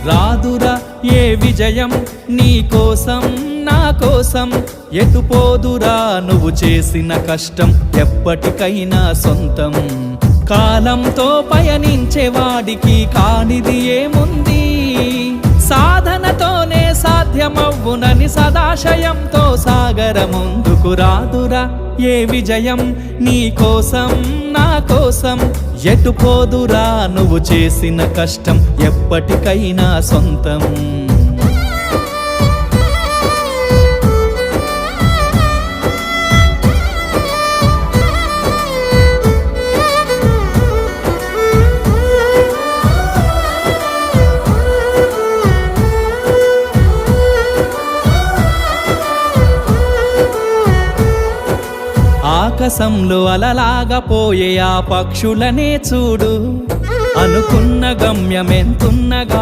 రాదురా ఏ విజయం నీ కోసం నా కోసం, ఎటుపోదురా నువ్వు చేసిన కష్టం ఎప్పటికైనా సొంతం. కాలంతో పయనించేవాడికి కానిది ఏముంది, సాధనతోనే సాధ్యమవ్వునని సదాశయంతో సాగర ముందుకు. రాదురా ఏ విజయం నీ కోసం నా కోసం, ఎటుపోదురా నువ్వు చేసిన కష్టం ఎప్పటికైనా సొంతం. ఆకాశంలో అలలాగా పోయే ఆ పక్షులనే చూడు, అనుకున్న గమ్యమెంతున్నగా